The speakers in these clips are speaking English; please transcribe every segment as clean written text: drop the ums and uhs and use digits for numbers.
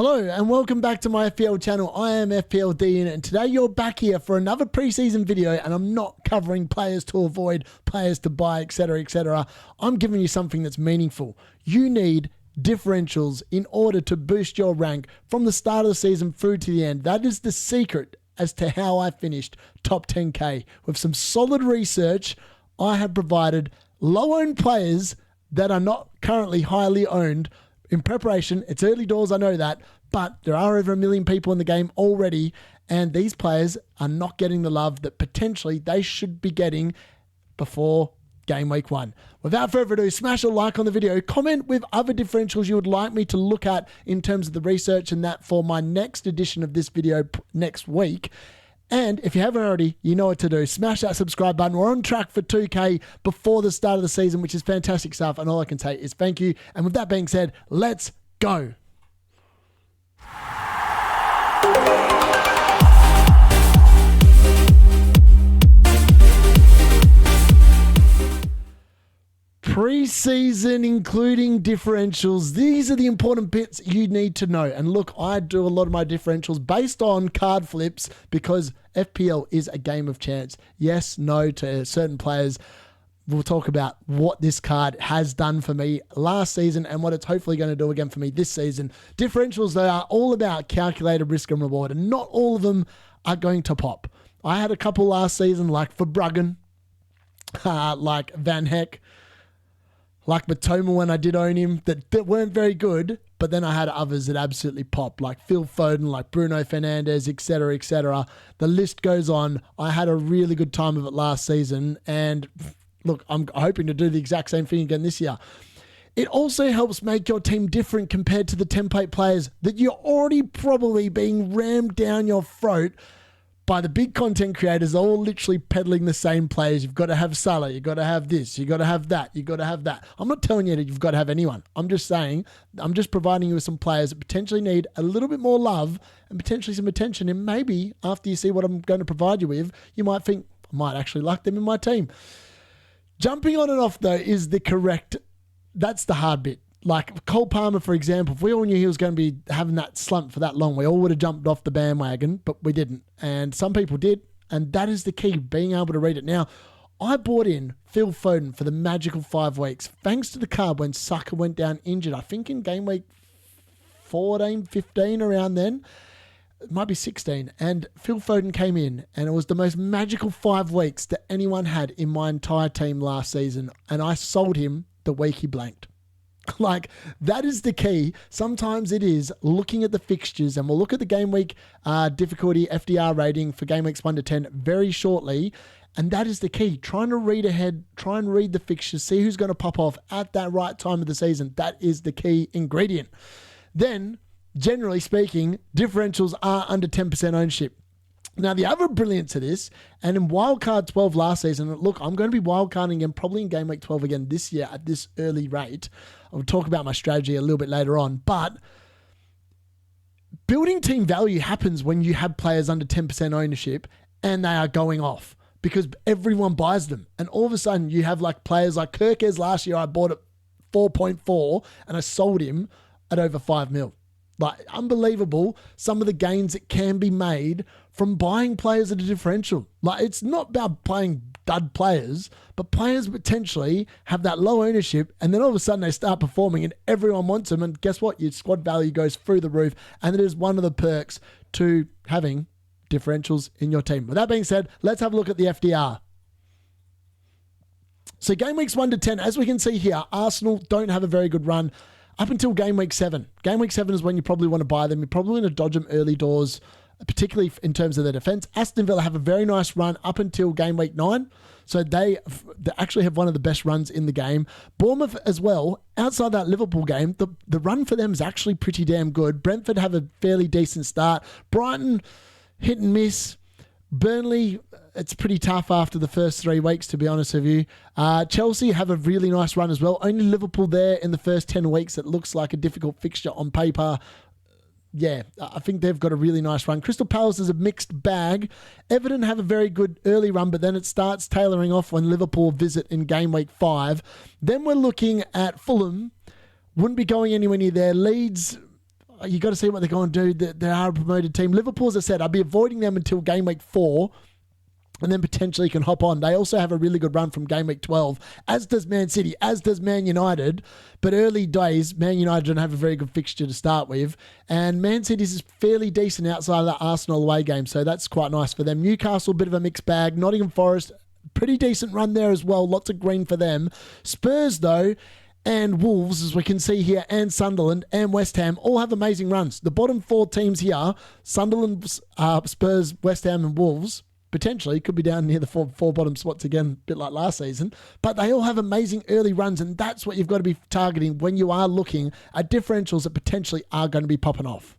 Hello and welcome back to my FPL channel. I am FPL Dean and today you're back here for another preseason video, and I'm not covering players to avoid, players to buy, etc, etc. I'm giving you something that's meaningful. You need differentials in order to boost your rank from the start of the season through to the end. That is the secret as to how I finished top 10k. With some solid research, I have provided low-owned players that are not currently highly owned in preparation. It's early doors, I know that, but there are over 1 million people in the game already, and these players are not getting the love that potentially they should be getting before game week 1. Without further ado, smash a like on the video, comment with other differentials you would like me to look at in terms of the research and that for my next edition of this video next week. And if you haven't already, you know what to do. Smash that subscribe button. We're on track for 2K before the start of the season, which is fantastic stuff. And all I can say is thank you. And with that being said, let's go. Pre-season, including differentials. These are the important bits you need to know. And look, I do a lot of my differentials based on card flips because FPL is a game of chance. Yes, no to certain players. We'll talk about what this card has done for me last season and what it's hopefully going to do again for me this season. Differentials, they are all about calculated risk and reward, and not all of them are going to pop. I had a couple last season, like Verbruggen, like Van Heck, like Matoma when I did own him, that weren't very good, but then I had others that absolutely popped, like Phil Foden, like Bruno Fernandes, etc, etc. The list goes on. I had a really good time of it last season, and look, I'm hoping to do the exact same thing again this year. It also helps make your team different compared to the template players that you're already probably being rammed down your throat by the big content creators, all literally peddling the same players. You've got to have Salah, you've got to have this, you've got to have that, you've got to have that. I'm not telling you that you've got to have anyone. I'm just saying, I'm just providing you with some players that potentially need a little bit more love and potentially some attention. And maybe after you see what I'm going to provide you with, you might think, I might actually like them in my team. Jumping on and off, though, is the correct, that's the hard bit. Like Cole Palmer, for example, if we all knew he was going to be having that slump for that long, we all would have jumped off the bandwagon, but we didn't. And some people did, and that is the key, being able to read it. Now, I bought in Phil Foden for the magical 5 weeks, thanks to the card when Saka went down injured. I think in game week 14, 15, around then. It might be 16. And Phil Foden came in, and it was the most magical 5 weeks that anyone had in my entire team last season. And I sold him the week he blanked. Like, that is the key. Sometimes it is looking at the fixtures, and we'll look at the game week difficulty FDR rating for game weeks 1 to 10 very shortly. And that is the key. Trying to read ahead, try and read the fixtures, see who's going to pop off at that right time of the season. That is the key ingredient. Then, generally speaking, differentials are under 10% ownership. Now, the other brilliance to this, and in wildcard 12 last season, look, I'm going to be wildcarding again, probably in game week 12 again this year at this early rate. I'll talk about my strategy a little bit later on, but building team value happens when you have players under 10% ownership and they are going off because everyone buys them. And all of a sudden you have like players like Kirkes last year, I bought at 4.4 and I sold him at over 5 mil. Like, unbelievable some of the gains that can be made from buying players at a differential. Like, it's not about playing dud players, but players potentially have that low ownership, and then all of a sudden they start performing and everyone wants them, and guess what? Your squad value goes through the roof, and it is one of the perks to having differentials in your team. With that being said, let's have a look at the FDR. So game weeks 1 to 10, as we can see here, Arsenal don't have a very good run up until game week 7. Game week 7 is when you probably want to buy them. You probably want to dodge them early doors, particularly in terms of their defense. Aston Villa have a very nice run up until game week 9. So they actually have one of the best runs in the game. Bournemouth as well. Outside that Liverpool game, the run for them is actually pretty damn good. Brentford have a fairly decent start. Brighton, hit and miss. Burnley, it's pretty tough after the first 3 weeks, to be honest with you. Chelsea have a really nice run as well. Only Liverpool there in the first 10 weeks. It looks like a difficult fixture on paper. Yeah, I think they've got a really nice run. Crystal Palace is a mixed bag. Everton have a very good early run, but then it starts tailoring off when Liverpool visit in game week 5. Then we're looking at Fulham. Wouldn't be going anywhere near there. Leeds, you got to see what they're going to do. They are a promoted team. Liverpool, as I said, I'd be avoiding them until game week 4. And then potentially can hop on. They also have a really good run from game week 12, as does Man City, as does Man United. But early days, Man United don't have a very good fixture to start with. And Man City's is fairly decent outside of that Arsenal away game, so that's quite nice for them. Newcastle, a bit of a mixed bag. Nottingham Forest, pretty decent run there as well. Lots of green for them. Spurs, though, and Wolves, as we can see here, and Sunderland and West Ham all have amazing runs. The bottom 4 teams here, Sunderland, Spurs, West Ham and Wolves, potentially could be down near the four bottom spots again, a bit like last season. But they all have amazing early runs, and that's what you've got to be targeting when you are looking at differentials that potentially are going to be popping off.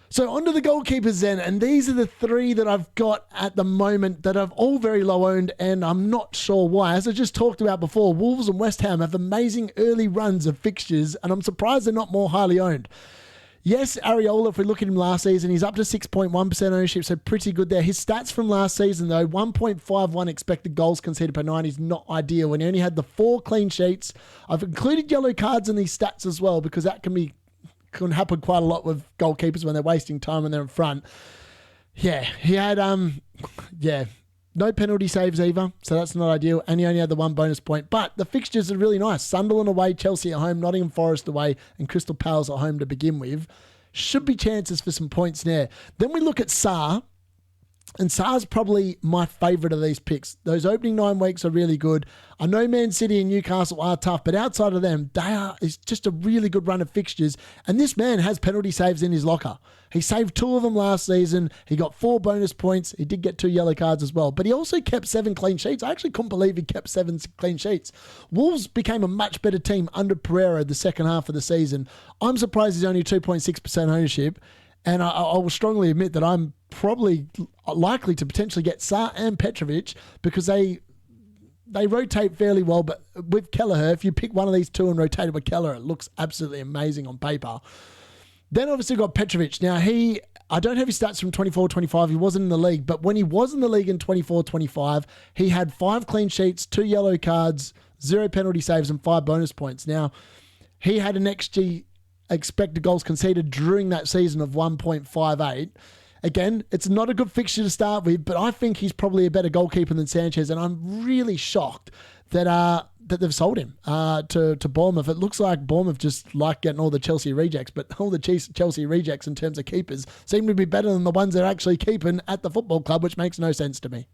So onto the goalkeepers then, and these are the 3 that I've got at the moment that are all very low owned, and I'm not sure why. As I just talked about before, Wolves and West Ham have amazing early runs of fixtures, and I'm surprised they're not more highly owned. Yes, Areola, if we look at him last season, he's up to 6.1% ownership, so pretty good there. His stats from last season, though, 1.51 expected goals conceded per 90 is not ideal when he only had the 4 clean sheets. I've included yellow cards in these stats as well because that can happen quite a lot with goalkeepers when they're wasting time when they're in front. Yeah, he had, no penalty saves either, so that's not ideal. And he only had the 1 bonus point. But the fixtures are really nice. Sunderland away, Chelsea at home, Nottingham Forest away, and Crystal Palace at home to begin with. Should be chances for some points there. Then we look at Sarr. And Sarr's probably my favourite of these picks. Those opening 9 weeks are really good. I know Man City and Newcastle are tough, but outside of them, it's just a really good run of fixtures. And this man has penalty saves in his locker. He saved 2 of them last season. He got 4 bonus points. He did get 2 yellow cards as well. But he also kept 7 clean sheets. I actually couldn't believe he kept 7 clean sheets. Wolves became a much better team under Pereira the second half of the season. I'm surprised he's only 2.6% ownership. And I will strongly admit that I'm probably likely to potentially get Sarr and Petrovic because they rotate fairly well. But with Kelleher, if you pick one of these 2 and rotate it with Kelleher, it looks absolutely amazing on paper. Then obviously got Petrovic. Now I don't have his stats from 24-25. He wasn't in the league. But when he was in the league in 24-25, he had 5 clean sheets, 2 yellow cards, 0 penalty saves and 5 bonus points. Now, he had an XG expected goals conceded during that season of 1.58. Again, it's not a good fixture to start with, but I think he's probably a better goalkeeper than Sanchez, and I'm really shocked that they've sold him to Bournemouth. It looks like Bournemouth just like getting all the Chelsea rejects, but all the Chelsea rejects in terms of keepers seem to be better than the ones they're actually keeping at the football club, which makes no sense to me.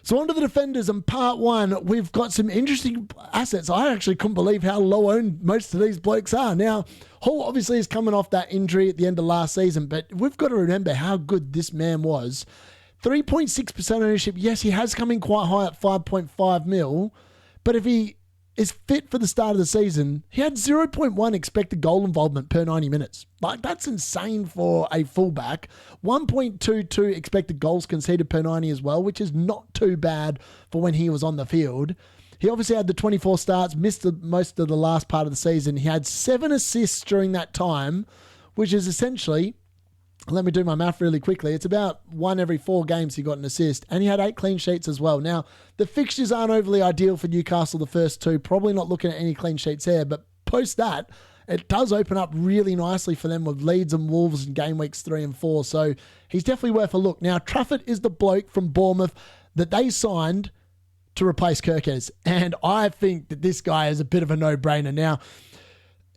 So on to the defenders in part 1. We've got some interesting assets. I actually couldn't believe how low owned most of these blokes are. Now, Hall obviously is coming off that injury at the end of last season, but we've got to remember how good this man was. 3.6% ownership. Yes, he has come in quite high at 5.5 mil, but if he is fit for the start of the season, he had 0.1 expected goal involvement per 90 minutes. Like, that's insane for a fullback. 1.22 expected goals conceded per 90 as well, which is not too bad for when he was on the field. He obviously had the 24 starts, missed most of the last part of the season. He had 7 assists during that time, which is essentially, let me do my math really quickly, it's about 1 every 4 games he got an assist, and he had 8 clean sheets as well. Now, the fixtures aren't overly ideal for Newcastle the first 2, probably not looking at any clean sheets there, but post that, it does open up really nicely for them with Leeds and Wolves in game weeks 3 and 4, so he's definitely worth a look. Now, Trafford is the bloke from Bournemouth that they signed to replace Kirkes, and I think that this guy is a bit of a no-brainer. Now,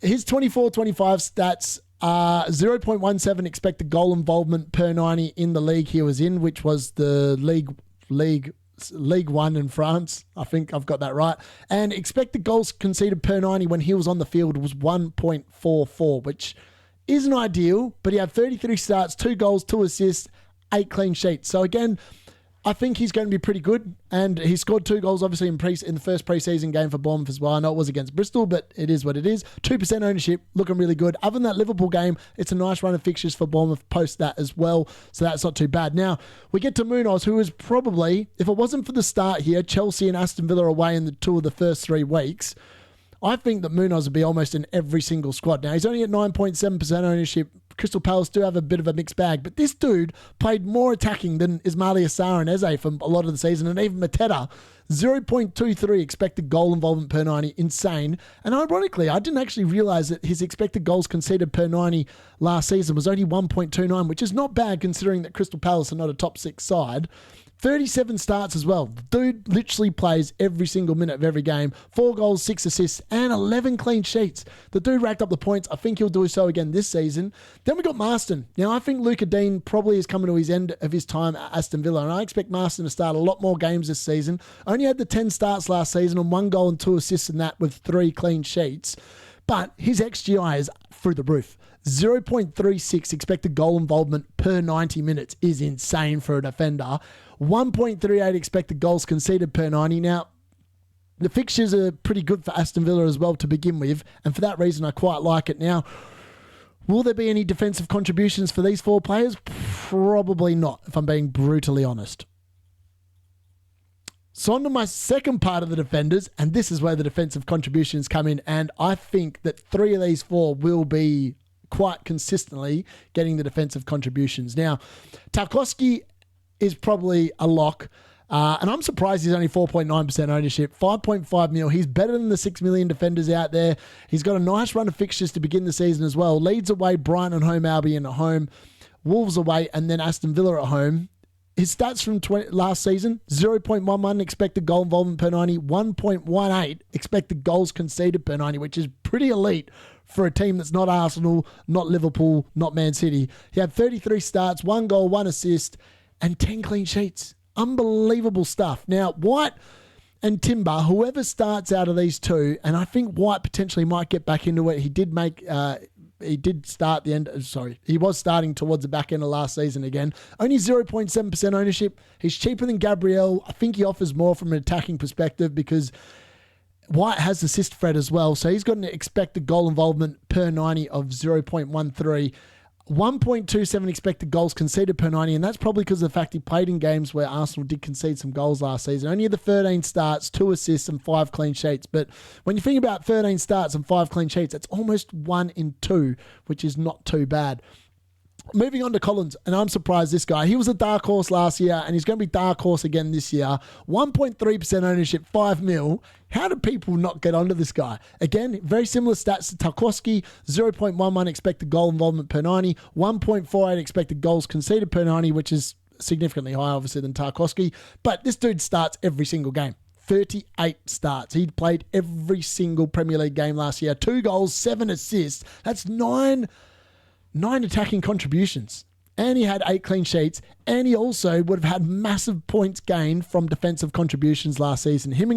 his 24-25 stats 0.17 expected goal involvement per 90 in the league he was in, which was the League 1 in France. I think I've got that right. And expected goals conceded per 90 when he was on the field was 1.44, which isn't ideal, but he had 33 starts, 2 goals, 2 assists, 8 clean sheets. So again, I think he's going to be pretty good, and he scored 2 goals obviously in the first preseason game for Bournemouth as well. I know it was against Bristol, but it is what it is. 2% ownership, looking really good. Other than that Liverpool game, it's a nice run of fixtures for Bournemouth post that as well, so that's not too bad. Now, we get to Munoz, who is probably, if it wasn't for the start here, Chelsea and Aston Villa away in the 2 of the first 3 weeks, I think that Munoz would be almost in every single squad. Now, he's only at 9.7% ownership Crystal Palace do have a bit of a mixed bag, but this dude played more attacking than Ismaila Sarr and Eze for a lot of the season, and even Mateta. 0.23 expected goal involvement per 90, insane. And ironically, I didn't actually realise that his expected goals conceded per 90 last season was only 1.29, which is not bad considering that Crystal Palace are not a top 6 side. 37 starts as well. Dude literally plays every single minute of every game. 4 goals, 6 assists, and 11 clean sheets. The dude racked up the points. I think he'll do so again this season. Then we got Marston. Now, I think Luca Dean probably is coming to his end of his time at Aston Villa, and I expect Marston to start a lot more games this season. Only had the 10 starts last season on 1 goal and 2 assists in that with 3 clean sheets. But his XGI is through the roof. 0.36 expected goal involvement per 90 minutes is insane for a defender. 1.38 expected goals conceded per 90. Now, the fixtures are pretty good for Aston Villa as well to begin with, and for that reason I quite like it. Now, will there be any defensive contributions for these 4 players? Probably not, if I'm being brutally honest. So on to my second part of the defenders, and this is where the defensive contributions come in, and I think that 3 of these 4 will be quite consistently getting the defensive contributions. Now, Tarkowski is probably a lock, and I'm surprised he's only 4.9% ownership, 5.5 mil. He's better than the 6 million defenders out there. He's got a nice run of fixtures to begin the season as well. Leeds away, Brighton at home, Albion at home, Wolves away, and then Aston Villa at home. His stats from last season, 0.11 expected goal involvement per 90, 1.18 expected goals conceded per 90, which is pretty elite for a team that's not Arsenal, not Liverpool, not Man City. He had 33 starts, 1 goal, 1 assist, and 10 clean sheets. Unbelievable stuff. Now, White and Timber, whoever starts out of these 2, and I think White potentially might get back into it. He did start the end. He was starting towards the back end of last season again. Only 0.7% ownership. He's cheaper than Gabriel. I think he offers more from an attacking perspective because White has assist threat as well. So he's got an expected goal involvement per 90 of 0.13. 1.27 expected goals conceded per 90, and that's probably because of the fact he played in games where Arsenal did concede some goals last season. Only had the 13 starts, 2 assists, and 5 clean sheets. But when you think about 13 starts and 5 clean sheets, that's almost 1 in 2, which is not too bad. Moving on to Collins, and I'm surprised this guy. He was a dark horse last year, and he's going to be dark horse again this year. 1.3% ownership, 5 mil. How do people not get onto this guy? Again, very similar stats to Tarkowski. 0.11 expected goal involvement per 90. 1.48 expected goals conceded per 90, which is significantly higher, obviously, than Tarkowski. But this dude starts every single game. 38 starts. He played every single Premier League game last year. 2 goals, 7 assists. That's 9 attacking contributions, and he had 8 clean sheets, and he also would have had massive points gained from defensive contributions last season. Him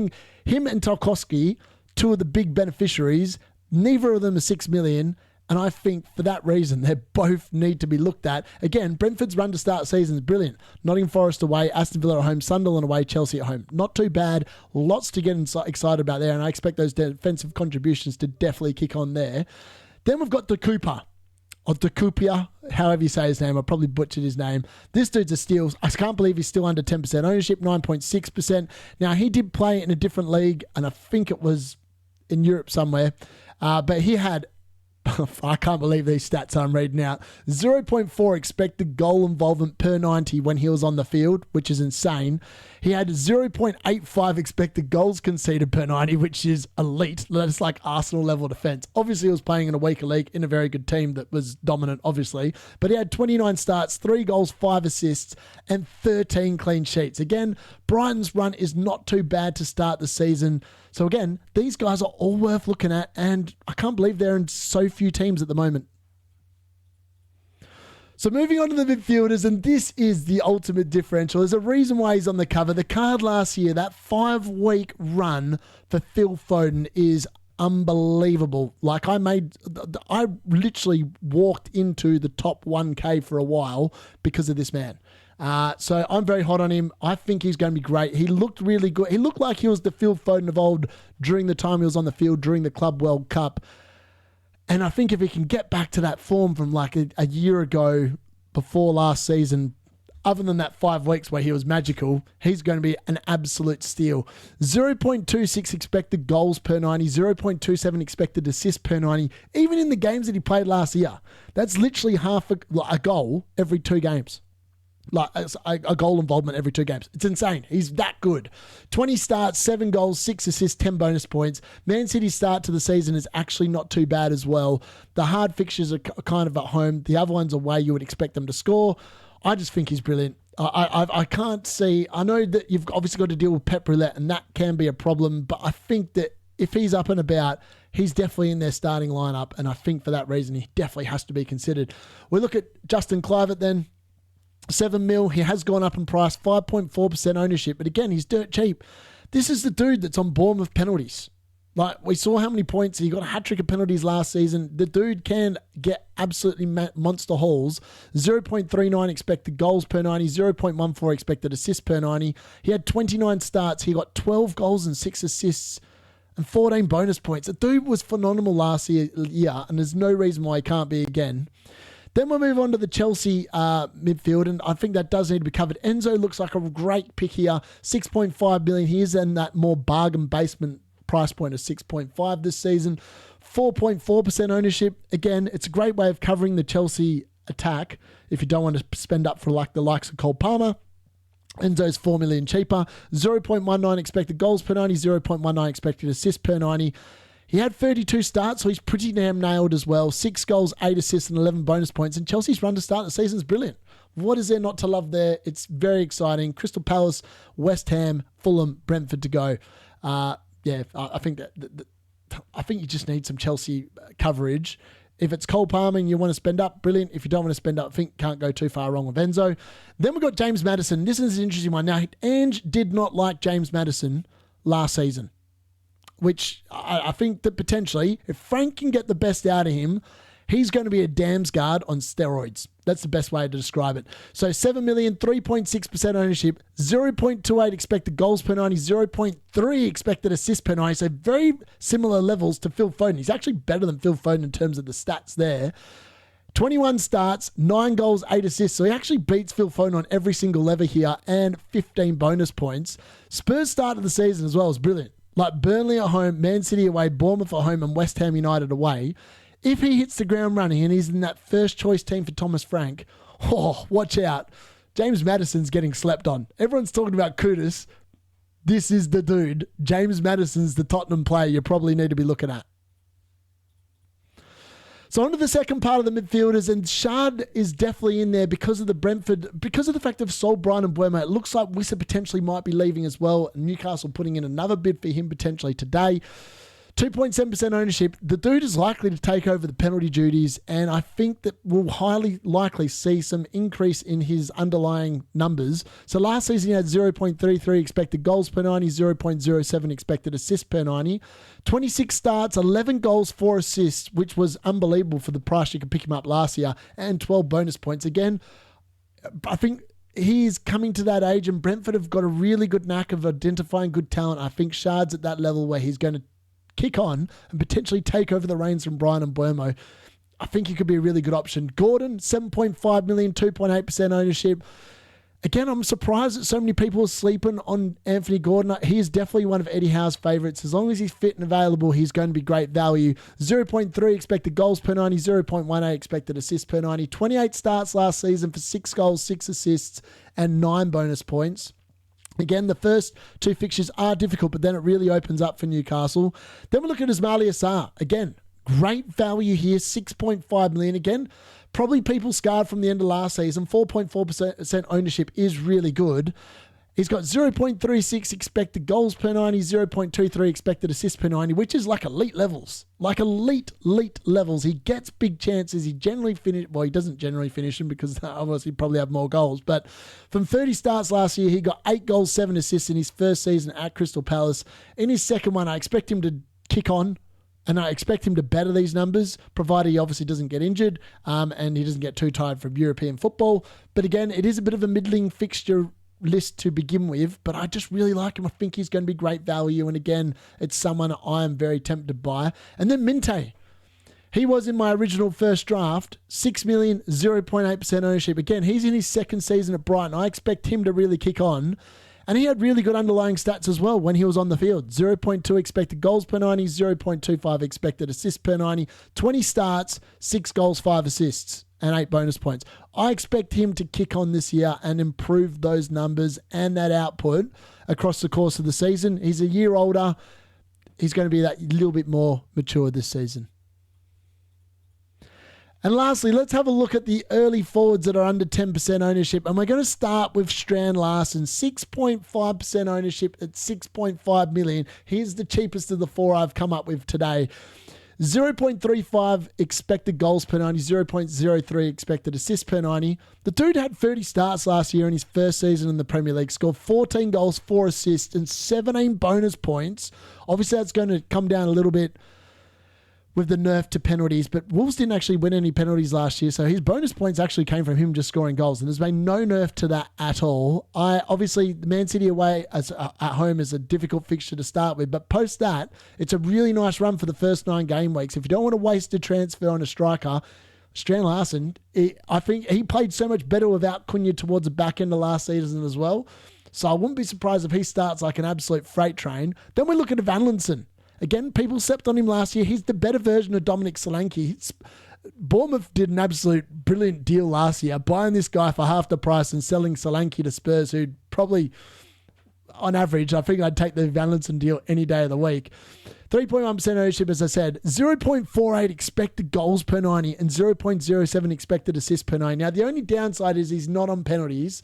and Tarkowski, 2 of the big beneficiaries. Neither of them are 6 million, and I think for that reason they both need to be looked at. Again, Brentford's run to start season is brilliant. Nottingham Forest away, Aston Villa at home, Sunderland away, Chelsea at home. Not too bad. Lots to get excited about there, and I expect those defensive contributions to definitely kick on there. Then we've got the Cooper. Or Decupia, however you say his name. I probably butchered his name. This dude's a steal. I can't believe he's still under 10% ownership, 9.6%. Now, he did play in a different league, and I think it was in Europe somewhere. But he had, I can't believe these stats I'm reading out, 0.4 expected goal involvement per 90 when he was on the field, which is insane. He had 0.85 expected goals conceded per 90, which is elite. That's like Arsenal level defense. Obviously, he was playing in a weaker league in a very good team that was dominant, obviously. But he had 29 starts, 3 goals, 5 assists, and 13 clean sheets. Again, Brighton's run is not too bad to start the season. So again, these guys are all worth looking at, and I can't believe they're in so few teams at the moment. So moving on to the midfielders, and this is the ultimate differential. There's a reason why he's on the cover. The card last year, that 5-week run for Phil Foden is unbelievable. Like I literally walked into the top 1K for a while because of this man. So I'm very hot on him. I think he's going to be great. He looked really good. He looked like he was the Phil Foden of old during the time he was on the field during the Club World Cup. And I think if he can get back to that form from like a year ago before last season, other than that 5 weeks where he was magical, he's going to be an absolute steal. 0.26 expected goals per 90, 0.27 expected assists per 90, even in the games that he played last year. That's literally half a goal every 2 games. Like a goal involvement every 2 games. It's insane. He's that good. 20 starts, 7 goals, 6 assists, 10 bonus points. Man City's start to the season is actually not too bad as well. The hard fixtures are kind of at home. The other ones away, you would expect them to score. I just think he's brilliant. I can't see... I know that you've obviously got to deal with Pep Roulette, and that can be a problem, but I think that if he's up and about, he's definitely in their starting lineup, and I think for that reason, he definitely has to be considered. We look at Justin Kluivert then. 7 mil, he has gone up in price, 5.4% ownership, but again, he's dirt cheap. This is the dude that's on Bournemouth penalties. Like, we saw how many points, he got a hat-trick of penalties last season. The dude can get absolutely monster hauls. 0.39 expected goals per 90, 0.14 expected assists per 90. He had 29 starts, he got 12 goals and 6 assists and 14 bonus points. The dude was phenomenal last year, and there's no reason why he can't be again. Then we'll move on to the Chelsea midfield, and I think that does need to be covered. Enzo looks like a great pick here. 6.5 million. He is in that more bargain basement price point of 6.5 this season. 4.4% ownership. Again, it's a great way of covering the Chelsea attack if you don't want to spend up for like the likes of Cole Palmer. Enzo's 4 million cheaper. 0.19 expected goals per 90, 0.19 expected assists per 90. He had 32 starts, so he's pretty damn nailed as well. 6 goals, 8 assists, and 11 bonus points. And Chelsea's run to start the season is brilliant. What is there not to love there? It's very exciting. Crystal Palace, West Ham, Fulham, Brentford to go. I think I think you just need some Chelsea coverage. If it's Cole Palmer and you want to spend up, brilliant. If you don't want to spend up, I think can't go too far wrong with Enzo. Then we've got James Maddison. This is an interesting one. Now, Ange did not like James Maddison last season, which I think that potentially, if Frank can get the best out of him, he's going to be a Damsgaard on steroids. That's the best way to describe it. So 7 million, 3.6% ownership, 0.28 expected goals per 90, 0.3 expected assists per 90. So very similar levels to Phil Foden. He's actually better than Phil Foden in terms of the stats there. 21 starts, 9 goals, 8 assists. So he actually beats Phil Foden on every single lever here and 15 bonus points. Spurs start of the season as well is brilliant. Like Burnley at home, Man City away, Bournemouth at home, and West Ham United away. If he hits the ground running and he's in that first choice team for Thomas Frank, watch out. James Maddison's getting slept on. Everyone's talking about Kudus. This is the dude. James Maddison's the Tottenham player you probably need to be looking at. So on to the second part of the midfielders, and Shard is definitely in there because of the Brentford, because of the fact they've sold Brian and Buemo. It looks like Wissa potentially might be leaving as well. Newcastle putting in another bid for him potentially today. 2.7% ownership. The dude is likely to take over the penalty duties, and I think that we'll highly likely see some increase in his underlying numbers. So last season he had 0.33 expected goals per 90, 0.07 expected assists per 90. 26 starts, 11 goals, 4 assists, which was unbelievable for the price you could pick him up last year, and 12 bonus points. Again, I think he's coming to that age, and Brentford have got a really good knack of identifying good talent. I think Shard's at that level where he's going to kick on and potentially take over the reins from Brian and Buemo. I think he could be a really good option. Gordon, 7.5 million, 2.8% ownership. Again, I'm surprised that so many people are sleeping on Anthony Gordon. He is definitely one of Eddie Howe's favourites. As long as he's fit and available, he's going to be great value. 0.3 expected goals per 90, 0.18 expected assists per 90. 28 starts last season for 6 goals, 6 assists, and 9 bonus points. Again, the first 2 fixtures are difficult, but then it really opens up for Newcastle. Then we look at Ismail Assar. Again, great value here, 6.5 million. Again, probably people scarred from the end of last season. 4.4% ownership is really good. He's got 0.36 expected goals per 90, 0.23 expected assists per 90, which is like elite levels. Like elite levels. He gets big chances. He generally well, he doesn't generally finish them because obviously he'd probably have more goals. But from 30 starts last year, he got 8 goals, 7 assists in his first season at Crystal Palace. In his second one, I expect him to kick on, and I expect him to better these numbers, provided he obviously doesn't get injured and he doesn't get too tired from European football. But again, it is a bit of a middling fixture list to begin with, but I just really like him. I think he's going to be great value, and again, it's someone I am very tempted by. And then Minte. He was in my original first draft, 6 million, 0.8% ownership. Again, he's in his second season at Brighton. I expect him to really kick on. And he had really good underlying stats as well when he was on the field. 0.2 expected goals per 90, 0.25 expected assists per 90, 20 starts, 6 goals, 5 assists, and 8 bonus points. I expect him to kick on this year and improve those numbers and that output across the course of the season. He's a year older. He's going to be that little bit more mature this season. And lastly, let's have a look at the early forwards that are under 10% ownership. And we're going to start with Strand Larsen, 6.5% ownership at 6.5 million. Here's the cheapest of the 4 I've come up with today. 0.35 expected goals per 90, 0.03 expected assists per 90. The dude had 30 starts last year in his first season in the Premier League, scored 14 goals, 4 assists, and 17 bonus points. Obviously, that's going to come down a little bit with the nerf to penalties, but Wolves didn't actually win any penalties last year, so his bonus points actually came from him just scoring goals, and there's been no nerf to that at all. Obviously, the Man City away at home is a difficult fixture to start with, but post that, it's a really nice run for the first 9 game weeks. If you don't want to waste a transfer on a striker, Strand Larsen, I think he played so much better without Cunha towards the back end of last season as well, so I wouldn't be surprised if he starts like an absolute freight train. Then we look at Evanlinson. Again, people slept on him last year. He's the better version of Dominic Solanke. Bournemouth did an absolute brilliant deal last year, buying this guy for half the price and selling Solanke to Spurs, who'd probably, on average, I think I'd take the Evanlinson deal any day of the week. 3.1% ownership, as I said, 0.48 expected goals per 90 and 0.07 expected assists per 90. Now, the only downside is he's not on penalties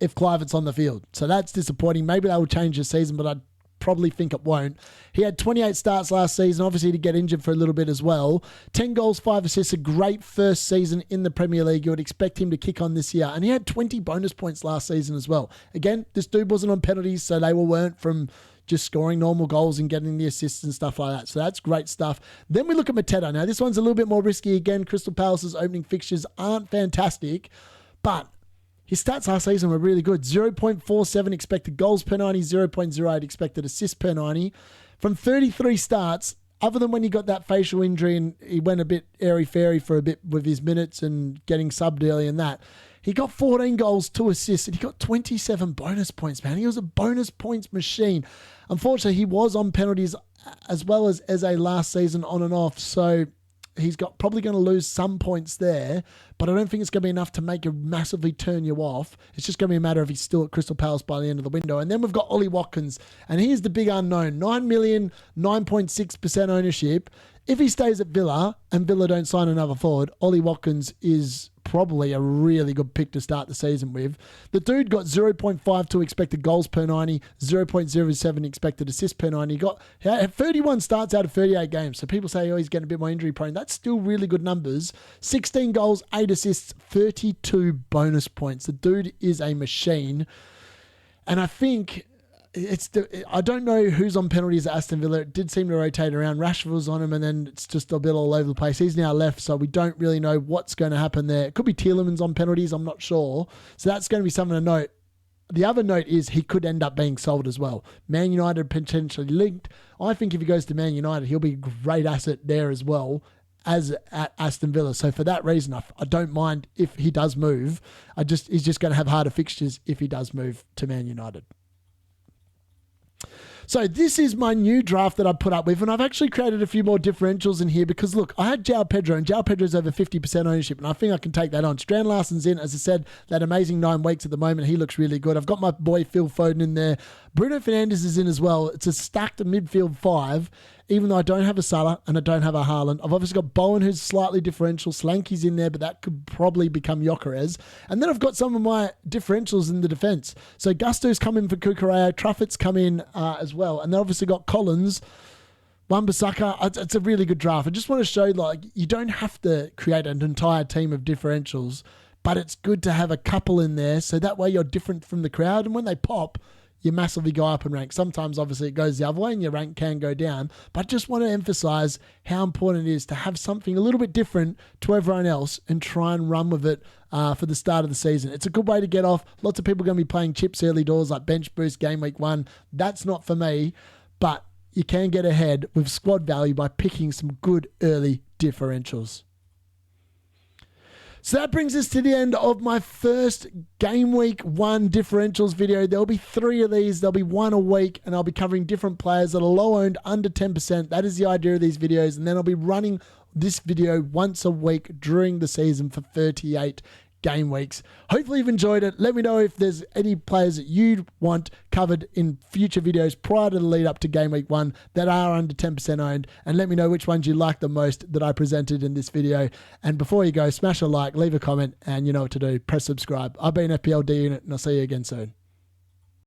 if Kluivert's on the field. So that's disappointing. Maybe that will change this season, but I probably think it won't. He had 28 starts last season, obviously to get injured for a little bit as well. 10 goals, 5 assists, a great first season in the Premier League. You would expect him to kick on this year. And he had 20 bonus points last season as well. Again, this dude wasn't on penalties, so they weren't from just scoring normal goals and getting the assists and stuff like that. So that's great stuff. Then we look at Mateta. Now, this one's a little bit more risky. Again, Crystal Palace's opening fixtures aren't fantastic, but his stats last season were really good. 0.47 expected goals per 90, 0.08 expected assists per 90. From 33 starts, other than when he got that facial injury and he went a bit airy-fairy for a bit with his minutes and getting subbed early and that, he got 14 goals, 2 assists, and he got 27 bonus points, man. He was a bonus points machine. Unfortunately, he was on penalties as well as a last season on and off, so he's probably going to lose some points there, but I don't think it's going to be enough to make you massively turn you off. It's just going to be a matter of he's still at Crystal Palace by the end of the window. And then we've got Ollie Watkins, and here's the big unknown. 9 million, 9.6% ownership. If he stays at Villa and Villa don't sign another forward, Ollie Watkins is probably a really good pick to start the season with. The dude got 0.52 expected goals per 90, 0.07 expected assists per 90. He had 31 starts out of 38 games. So people say, oh, he's getting a bit more injury prone. That's still really good numbers. 16 goals, 8 assists, 32 bonus points. The dude is a machine. And I think I don't know who's on penalties at Aston Villa. It did seem to rotate around. Rashford was on him, and then it's just a bit all over the place. He's now left, so we don't really know what's going to happen there. It could be Tielemans on penalties. I'm not sure. So that's going to be something to note. The other note is he could end up being sold as well. Man United potentially linked. I think if he goes to Man United, he'll be a great asset there as well as at Aston Villa. So for that reason, I don't mind if he does move. He's just going to have harder fixtures if he does move to Man United. So this is my new draft that I put up with, and I've actually created a few more differentials in here because, look, I had João Pedro, and João Pedro's over 50% ownership, and I think I can take that on. Strand Larsen's in, as I said, that amazing 9 weeks at the moment. He looks really good. I've got my boy Phil Foden in there. Bruno Fernandes is in as well. It's a stacked midfield 5, even though I don't have a Salah and I don't have a Haaland. I've obviously got Bowen, who's slightly differential. Slanky's in there, but that could probably become Gyökeres. And then I've got some of my differentials in the defence. So Gusto's come in for Cucurella. Truffett's come in as well. And then obviously got Collins, Wan-Bissaka. It's a really good draft. I just want to show, you don't have to create an entire team of differentials, but it's good to have a couple in there so that way you're different from the crowd. And when they pop, you massively go up in rank. Sometimes, obviously, it goes the other way and your rank can go down. But I just want to emphasize how important it is to have something a little bit different to everyone else and try and run with it for the start of the season. It's a good way to get off. Lots of people are going to be playing chips early doors like bench boost, game week 1. That's not for me. But you can get ahead with squad value by picking some good early differentials. So that brings us to the end of my first Game Week 1 differentials video. There'll be 3 of these. There'll be 1 a week, and I'll be covering different players that are low-owned, under 10%. That is the idea of these videos. And then I'll be running this video once a week during the season for 38 game weeks. Hopefully you've enjoyed it. Let me know if there's any players that you want covered in future videos prior to the lead up to Game Week 1 that are under 10% owned, and let me know which ones you like the most that I presented in this video. And before you go, smash a like, leave a comment, and you know what to do. Press subscribe. I've been FPL D Unit, and I'll see you again soon.